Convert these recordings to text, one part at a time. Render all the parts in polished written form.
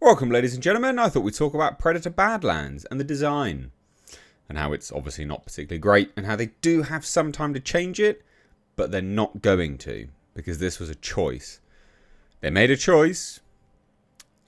Welcome, ladies and gentlemen. I thought we'd talk about Predator Badlands and the design, and how it's obviously not particularly great, and how they do have some time to change it, but they're not going to, because this was a choice. They made a choice,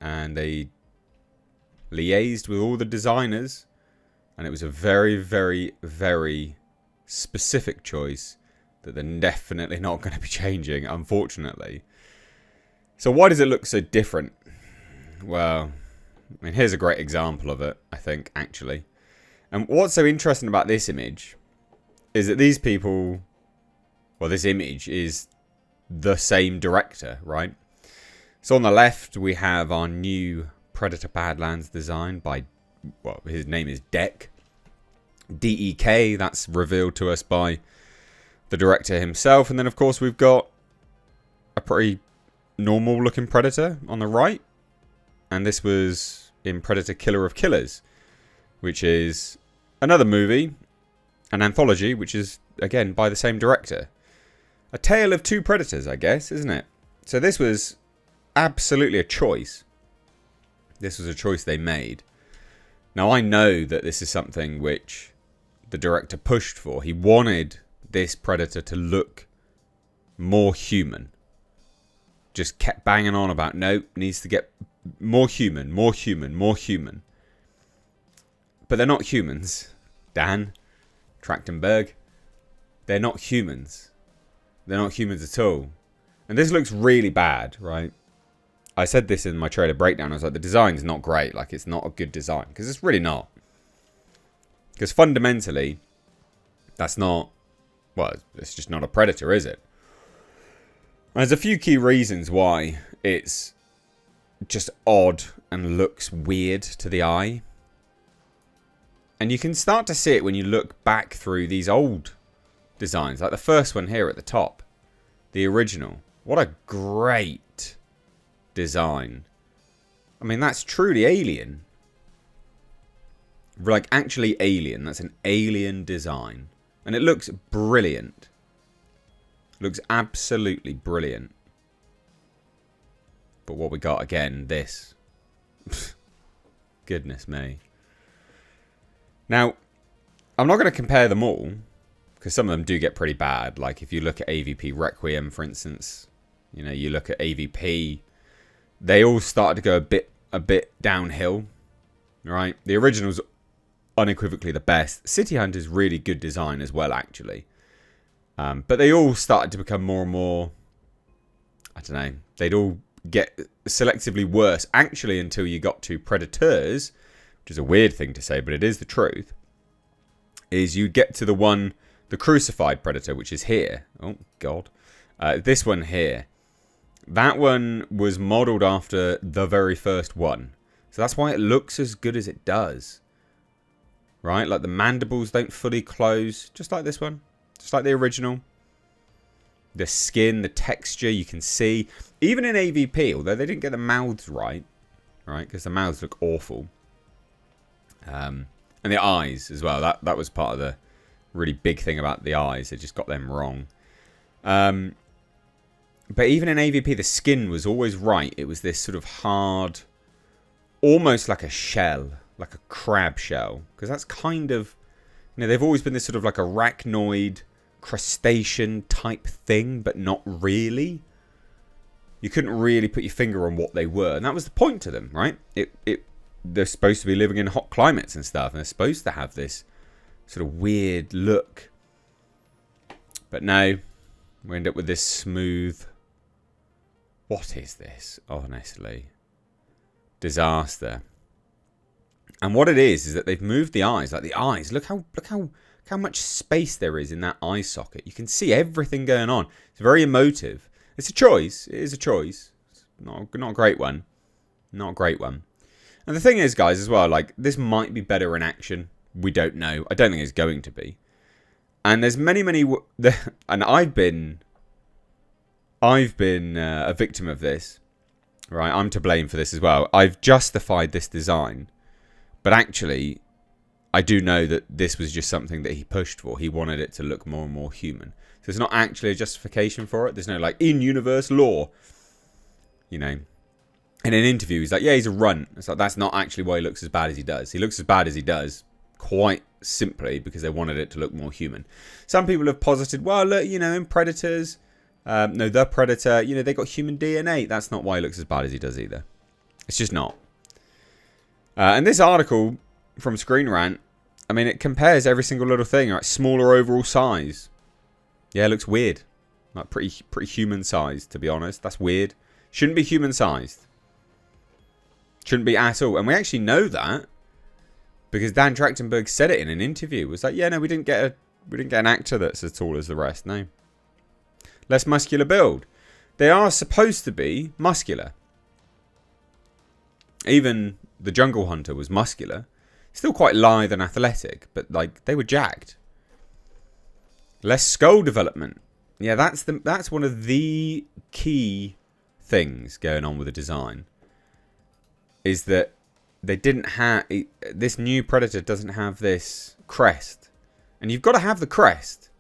and they liaised with all the designers, and it was a very, very, very specific choice that they're definitely not going to be changing, unfortunately. So why does it look so different? Well, I mean, here's a great example of it, I think, actually. And what's so interesting about this image is that these people, well, this image is the same director, right? So on the left, we have our new Predator Badlands design by, well, his name is Dek. D-E-K, that's revealed to us by the director himself. And then, of course, we've got a pretty normal looking Predator on the right. And this was in Predator Killer of Killers, which is another movie, an anthology, which is, again, by the same director. A tale of two predators, I guess, isn't it? So this was absolutely a choice. This was a choice they made. Now, I know that this is something which the director pushed for. He wanted this Predator to look more human. Just kept banging on about, nope, needs to get more human, more human, more human. But they're not humans, Dan Trachtenberg. They're not humans. They're not humans at all. And this looks really bad, right? I said this in my trailer breakdown. I was like, the design's not great. Like, it's not a good design. Because it's really not. Because fundamentally, that's not... Well, it's just not a Predator, is it? And there's a few key reasons why it's just odd and looks weird to the eye. And you can start to see it when you look back through these old designs. Like the first one here at the top. The original. What a great design. I mean, that's truly alien. Like, actually alien. That's an alien design. And it looks brilliant. Looks absolutely brilliant. But what we got again, this. Goodness me. Now, I'm not going to compare them all, because some of them do get pretty bad. Like if you look at AVP Requiem, for instance, you know, you look at AVP, they all started to go a bit downhill, right? The original's unequivocally the best. City Hunt is really good design as well, actually. But they all started to become more and more, I don't know, they'd all get selectively worse, actually, until you got to Predators, which is a weird thing to say, but it is the truth, is you get to the crucified Predator, which is here. Oh, God. This one here. That one was modelled after the very first one. So that's why it looks as good as it does. Right? Like the mandibles don't fully close, just like this one. Just like the original. The skin, the texture, you can see. Even in AVP, although they didn't get the mouths right? Because the mouths look awful. And the eyes as well. That was part of the really big thing about the eyes. They just got them wrong. But even in AVP, the skin was always right. It was this sort of hard, almost like a shell. Like a crab shell. Because that's kind of... You know, they've always been this sort of like arachnoid, crustacean type thing, but not really. You couldn't really put your finger on what they were. And that was the point to them, right? They're supposed to be living in hot climates and stuff. And they're supposed to have this sort of weird look. But no, we end up with this smooth... What is this? Honestly. Disaster. And what it is that they've moved the eyes. Like the eyes. Look how much space there is in that eye socket. You can see everything going on. It's very emotive. It's a choice. It is a choice. It's not a great one. Not a great one. And the thing is, guys, as well, like, this might be better in action. We don't know. I don't think it's going to be. And there's many... And I've been a victim of this. Right? I'm to blame for this as well. I've justified this design. But actually, I do know that this was just something that he pushed for. He wanted it to look more and more human. So it's not actually a justification for it. There's no, like, in-universe law. You know. In an interview, he's like, yeah, he's a runt. It's like, that's not actually why he looks as bad as he does. He looks as bad as he does quite simply because they wanted it to look more human. Some people have posited, well, look, in Predators, the Predator, they got human DNA. That's not why he looks as bad as he does either. It's just not. And this article from Screen Rant, I mean, it compares every single little thing. Right? Smaller overall size. Yeah, it looks weird. Like pretty human sized, to be honest. That's weird. Shouldn't be human sized. Shouldn't be at all. And we actually know that because Dan Trachtenberg said it in an interview. It was like, yeah, no, we didn't get an actor that's as tall as the rest. No. Less muscular build. They are supposed to be muscular. Even the Jungle Hunter was muscular. Still quite lithe and athletic, but like they were jacked. Less skull development. Yeah, that's one of the key things going on with the design. Is that they didn't have... This new Predator doesn't have this crest. And you've got to have the crest.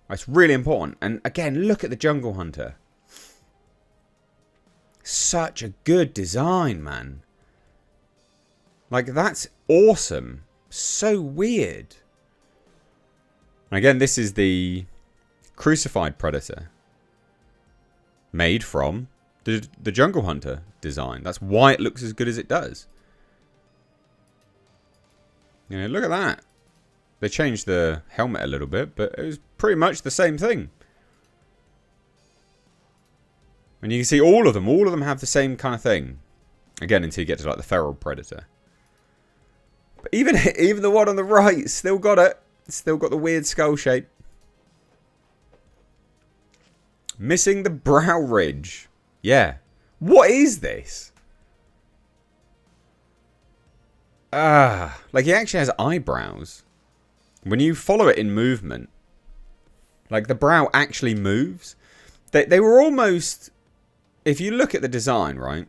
That's really important. And again, look at the Jungle Hunter. Such a good design, man. Like, that's awesome. So weird. And again, this is the crucified Predator. Made from the Jungle Hunter design. That's why it looks as good as it does. Look at that. They changed the helmet a little bit, but it was pretty much the same thing. And you can see all of them have the same kind of thing. Again, until you get to like the feral Predator. But even the one on the right still got it. Still got the weird skull shape. Missing the brow ridge. Yeah. What is this? Like he actually has eyebrows. When you follow it in movement, like the brow actually moves. They were almost, if you look at the design, right?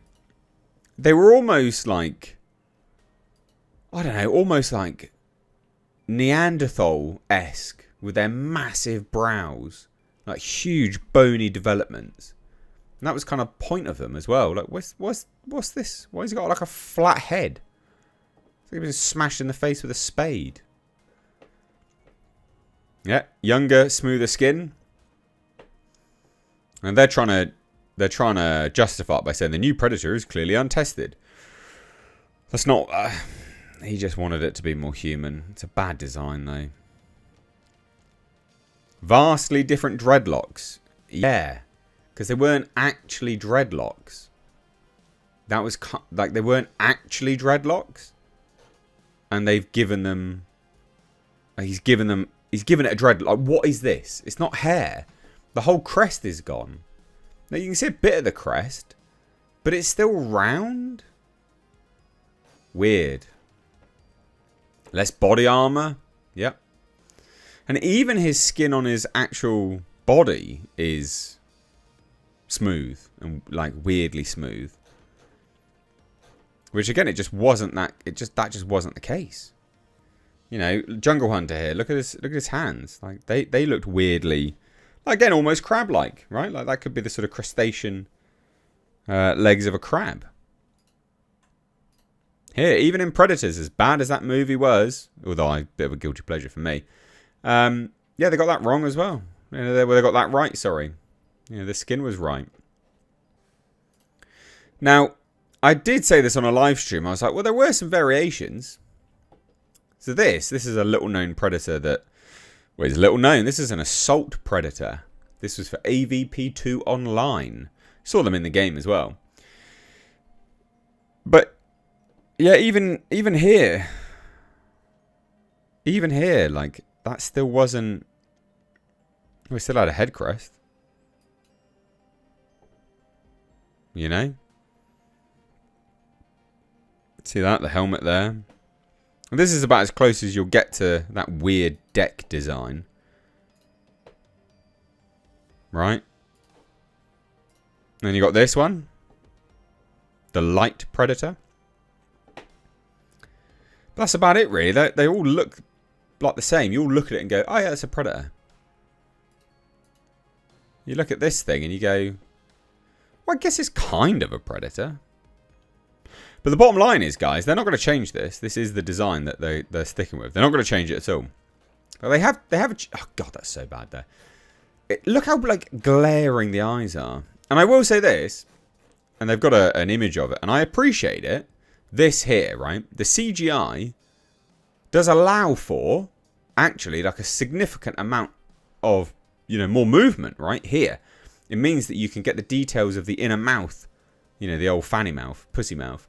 They were almost like, I don't know, almost like Neanderthal-esque with their massive brows. Like huge bony developments. And that was kind of point of them as well. Like, what's this? Why has he got like a flat head? It's like he was smashed in the face with a spade. Yeah, younger, smoother skin. And they're trying to justify it by saying the new Predator is clearly untested. That's not... he just wanted it to be more human. It's a bad design, though. Vastly different dreadlocks. Yeah. Because they weren't actually dreadlocks. That was... like, they weren't actually dreadlocks. And they've given them... He's given it a dreadlock. Like, what is this? It's not hair. The whole crest is gone. Now, you can see a bit of the crest. But it's still round. Weird. Less body armor. Yep. And even his skin on his actual body is smooth. And, like, weirdly smooth. Which, again, it just wasn't that... that just wasn't the case. Jungle Hunter here. Look at his hands. Like they looked weirdly, again, almost crab-like, right? Like that could be the sort of crustacean legs of a crab. Here, even in Predators, as bad as that movie was, although a bit of a guilty pleasure for me, yeah, they got that wrong as well. They got that right. Sorry, the skin was right. Now, I did say this on a live stream. I was like, well, there were some variations. So this is a little-known Predator that... Well, it's little known. This is an Assault Predator. This was for AVP2 Online. Saw them in the game as well. But, yeah, even here... Even here, like, that still wasn't... We still had a head crest. See that? The helmet there. And this is about as close as you'll get to that weird deck design. Right? And then you got this one. The Light Predator. But that's about it, really. They all look like the same. You all look at it and go, oh yeah, that's a Predator. You look at this thing and you go, well, I guess it's kind of a Predator. But the bottom line is, guys, they're not going to change this. This is the design that they're sticking with. They're not going to change it at all. But they have oh god, that's so bad there. Look how like glaring the eyes are. And I will say this, and they've got an image of it, and I appreciate it. This here, right? The CGI does allow for actually like a significant amount of, you know, more movement right here. It means that you can get the details of the inner mouth, you know, the old fanny mouth, pussy mouth,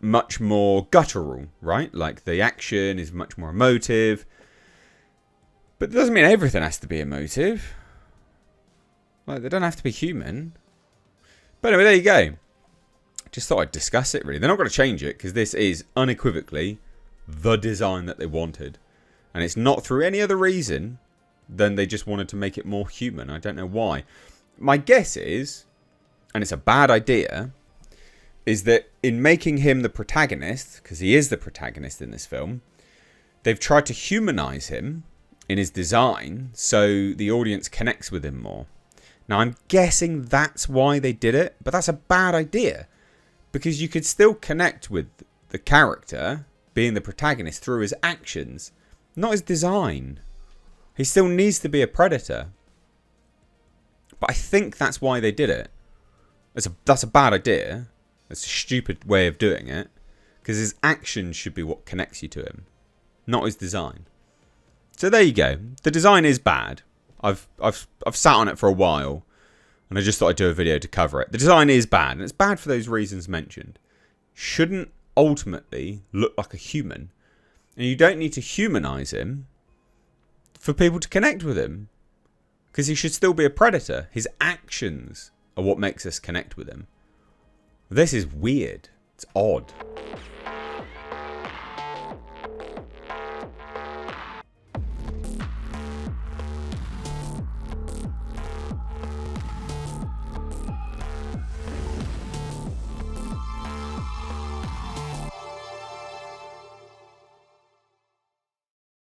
much more guttural, right? Like the action is much more emotive. But it doesn't mean everything has to be emotive. Like, they don't have to be human. But anyway, there you go. Just thought I'd discuss it, really. They're not going to change it, because this is unequivocally the design that they wanted. And it's not through any other reason than they just wanted to make it more human. I don't know why. My guess is, and it's a bad idea, is that in making him the protagonist, because he is the protagonist in this film, they've tried to humanize him in his design so the audience connects with him more. Now, I'm guessing that's why they did it, but that's a bad idea, because you could still connect with the character being the protagonist through his actions, not his design. He still needs to be a predator. But I think that's why they did it. That's a bad idea. That's a stupid way of doing it, because his actions should be what connects you to him, not his design. So there you go. The design is bad. I've sat on it for a while, and I just thought I'd do a video to cover it. The design is bad, and it's bad for those reasons mentioned. Shouldn't ultimately look like a human, and you don't need to humanize him for people to connect with him, because he should still be a predator. His actions are what makes us connect with him. This is weird. It's odd.